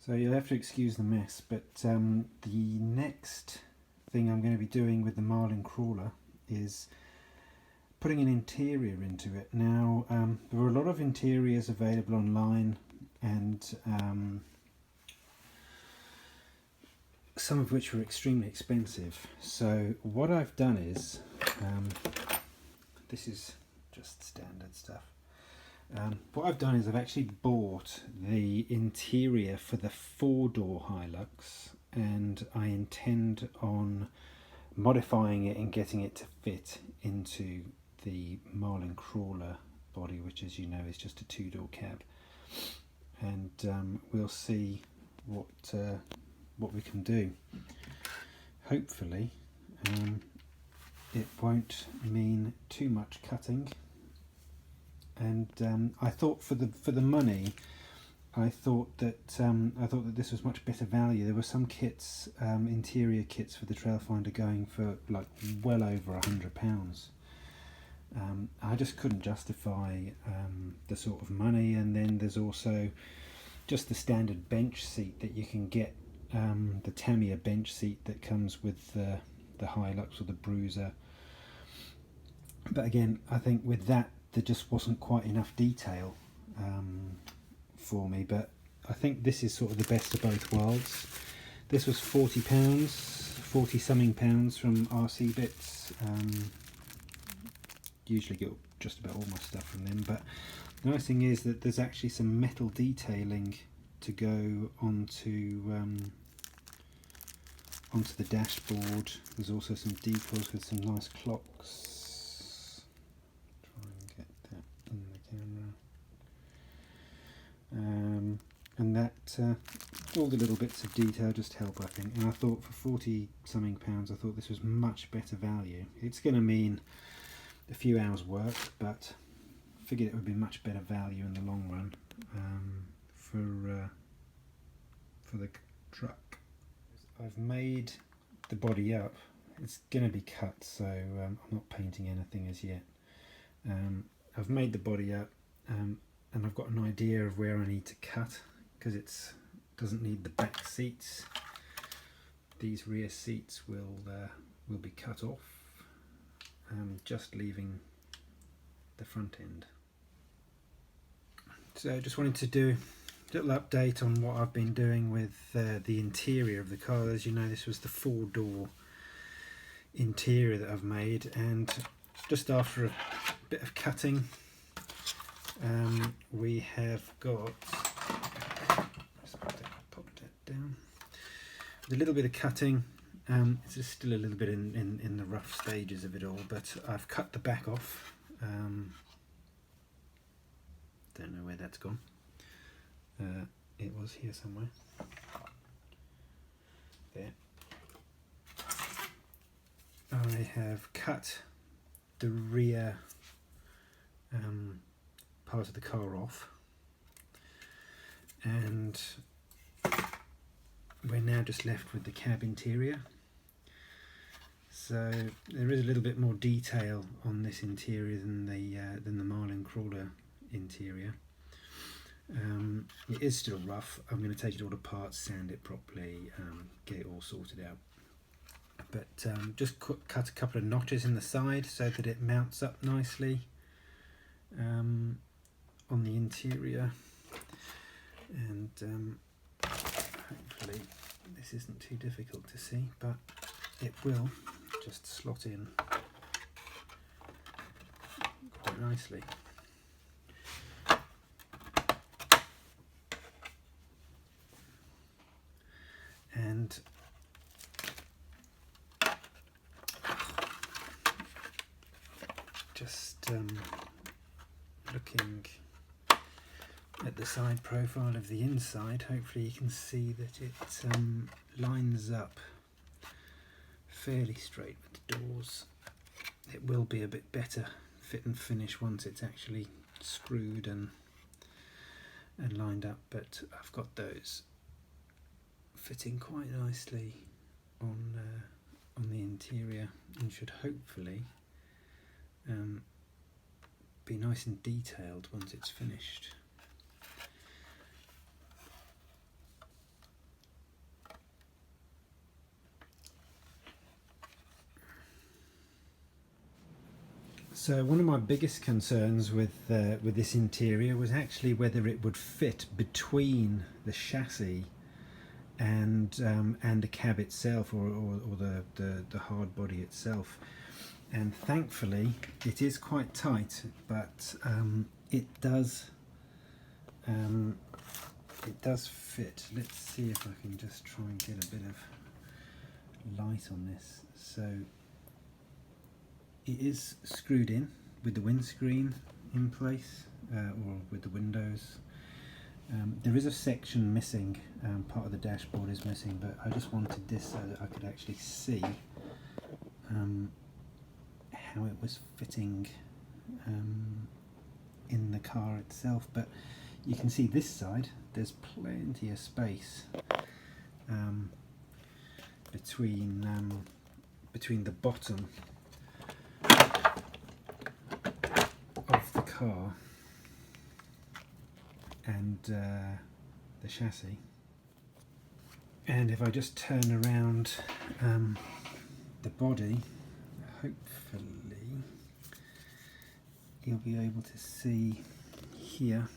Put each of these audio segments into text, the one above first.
So you'll have to excuse the mess, but the next thing I'm going to be doing with the Marlin Crawler is putting an interior into it. Now there are a lot of interiors available online, and some of which are extremely expensive. So what I've done is, this is just standard stuff. What I've done is I've actually bought the interior for the 4-door Hilux, and I intend on modifying it and getting it to fit into the Marlin Crawler body, which, as you know, is just a 2-door cab. And we'll see what we can do. Hopefully it won't mean too much cutting. And I thought for the money, I thought that this was much better value. There were some kits, interior kits for the Trailfinder, going for like well over £100. I just couldn't justify the sort of money. And then there's also just the standard bench seat that you can get, the Tamiya bench seat that comes with the Hilux or the Bruiser. But again, I think with that, there just wasn't quite enough detail for me. But I think this is sort of the best of both worlds. This was £40, 40 something pounds from RC Bits. Usually get just about all my stuff from them, but the nice thing is that there's actually some metal detailing to go onto the dashboard. There's also some decals with some nice clocks. And that all the little bits of detail just help, I think. And I thought for 40 something pounds, I thought this was much better value. It's going to mean a few hours work, but I figured it would be much better value in the long run for the truck. I've made the body up. It's going to be cut, so I'm not painting anything as yet. I've made the body up, and I've got an idea of where I need to cut, because it doesn't need the back seats. These rear seats will be cut off, just leaving the front end. So I just wanted to do a little update on what I've been doing with the interior of the car. As you know, this was the 4-door interior that I've made, and just after a bit of cutting, we have got, let's pop that down, with a little bit of cutting. It's just still a little bit in the rough stages of it all, but I've cut the back off. Don't know where that's gone. It was here somewhere. There. I have cut the rear part of the car off, and we're now just left with the cab interior. So there is a little bit more detail on this interior than the Marlin Crawler interior. It is still rough. I'm going to take it all apart, sand it properly, get it all sorted out. But just cut a couple of notches in the side so that it mounts up nicely on the interior, and hopefully this isn't too difficult to see, but it will just slot in quite nicely. And just looking at the side profile of the inside, hopefully you can see that it lines up fairly straight with the doors. It will be a bit better fit and finish once it's actually screwed and lined up, but I've got those fitting quite nicely on the interior, and should hopefully be nice and detailed once it's finished. So one of my biggest concerns with this interior was actually whether it would fit between the chassis and the cab itself, or the hard body itself. And thankfully it is quite tight, but it does fit. Let's see if I can just try and get a bit of light on this. So it is screwed in with the windscreen in place, or with the windows. There is a section missing, part of the dashboard is missing, but I just wanted this so that I could actually see how it was fitting in the car itself. But you can see this side, there's plenty of space between the bottom of the car and the chassis. And if I just turn around the body, hopefully you'll be able to see here.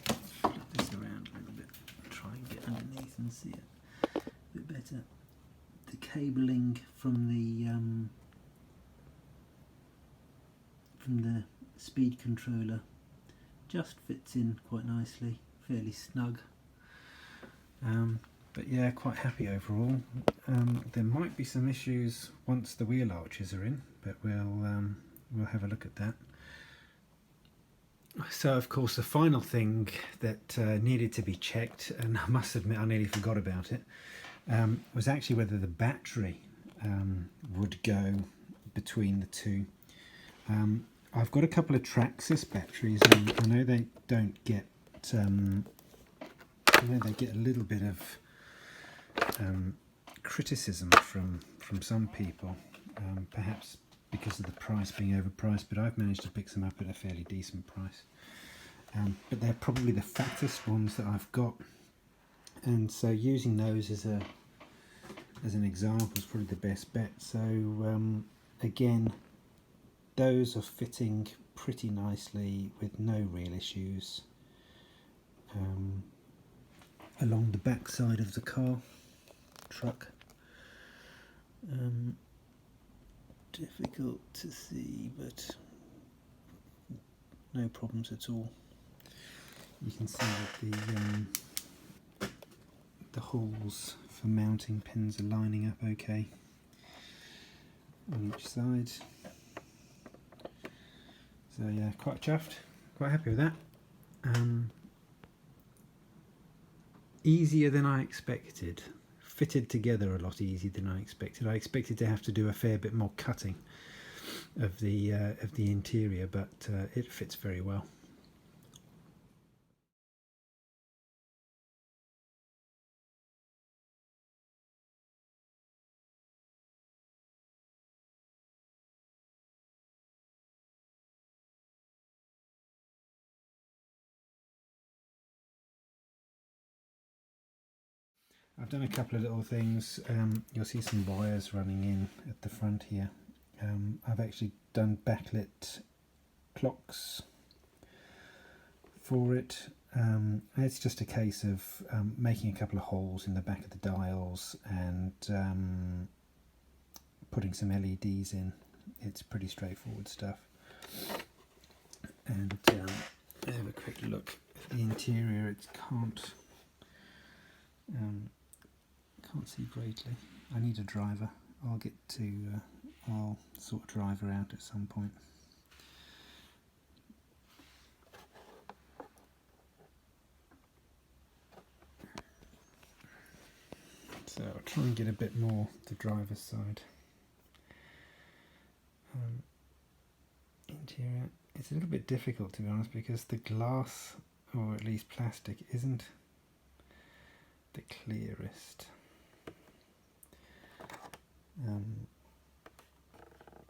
Flip this around a little bit, try and get underneath and see it a bit better. The cabling from the speed controller just fits in quite nicely, fairly snug. But yeah, quite happy overall. There might be some issues once the wheel arches are in, but we'll have a look at that. So of course the final thing that needed to be checked, and I must admit I nearly forgot about it, was actually whether the battery would go between the two. I've got a couple of Traxxas batteries, and I know they don't get I know they get a little bit of criticism from some people, perhaps because of the price being overpriced, but I've managed to pick some up at a fairly decent price. But they're probably the fattest ones that I've got, and so using those as an example is probably the best bet. So again, those are fitting pretty nicely with no real issues along the back side of the truck. Difficult to see, but no problems at all. You can see that the holes for mounting pins are lining up okay on each side. So yeah, quite chuffed, quite happy with that. Easier than I expected. Fitted together a lot easier than I expected. I expected to have to do a fair bit more cutting of the interior, but it fits very well. I've done a couple of little things. You'll see some wires running in at the front here. I've actually done backlit clocks for it. It's just a case of making a couple of holes in the back of the dials and putting some LEDs in. It's pretty straightforward stuff. And have a quick look at the interior. It can't see greatly. I need a driver. I'll sort a driver out at some point. So I'll try and get a bit more the driver's side. Interior, it's a little bit difficult to be honest, because the glass, or at least plastic, isn't the clearest.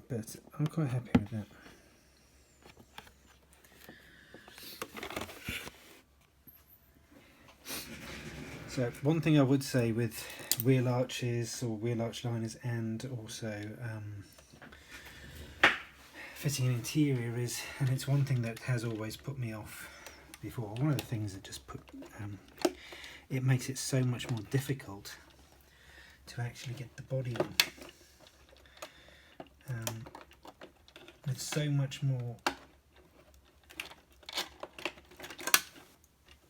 But I'm quite happy with that. So one thing I would say with wheel arches or wheel arch liners, and also fitting an interior is, and it's one thing that has always put me off before. One of the things that just it makes it so much more difficult to actually get the body on. There's so much more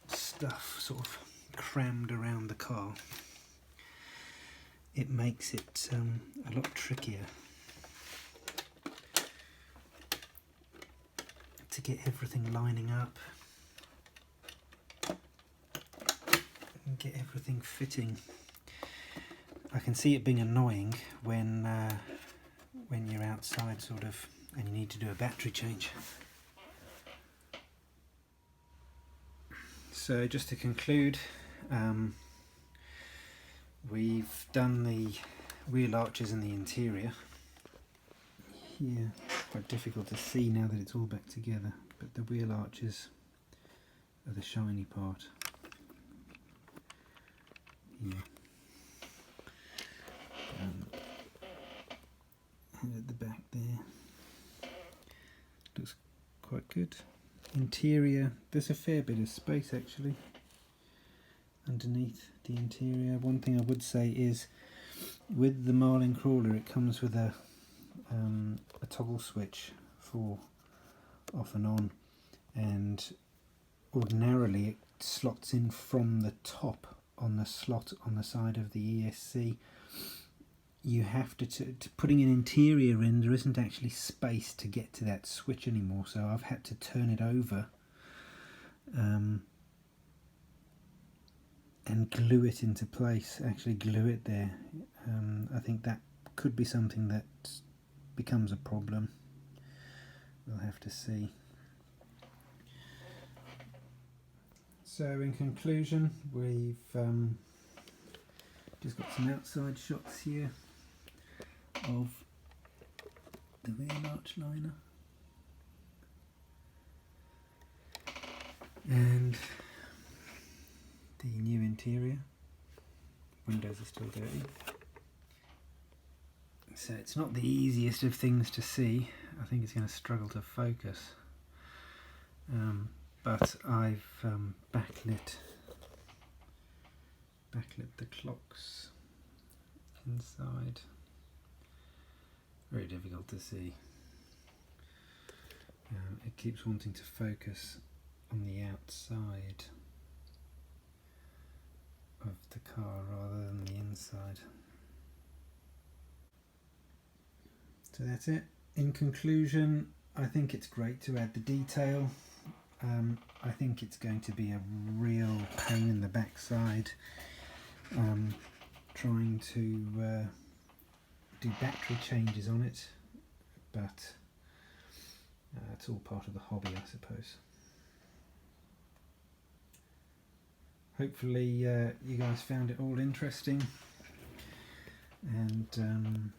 stuff sort of crammed around the car. It makes it a lot trickier to get everything lining up and get everything fitting. I can see it being annoying when you're outside sort of and you need to do a battery change. So just to conclude, we've done the wheel arches and the interior. Here, quite difficult to see now that it's all back together, but the wheel arches are the shiny part. Here. And at the back there. Looks quite good. Interior, there's a fair bit of space actually underneath the interior. One thing I would say is with the Marlin Crawler it comes with a toggle switch for off and on, and ordinarily it slots in from the top on the slot on the side of the ESC. You have to putting an interior in, there isn't actually space to get to that switch anymore, so I've had to turn it over and glue it into place, actually glue it there. I think that could be something that becomes a problem. We'll have to see. So in conclusion, we've just got some outside shots here of the rear arch liner and the new interior. Windows are still dirty, so it's not the easiest of things to see. I think it's going to struggle to focus, but I've backlit the clocks inside. Very difficult to see. It keeps wanting to focus on the outside of the car rather than the inside. So that's it. In conclusion, I think it's great to add the detail. I think it's going to be a real pain in the backside trying to do battery changes on it, but it's all part of the hobby, I suppose. Hopefully you guys found it all interesting, and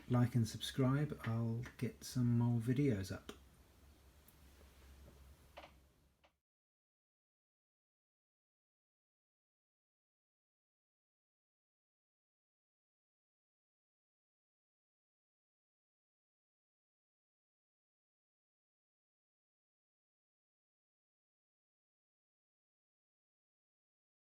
like and subscribe. I'll get some more videos up.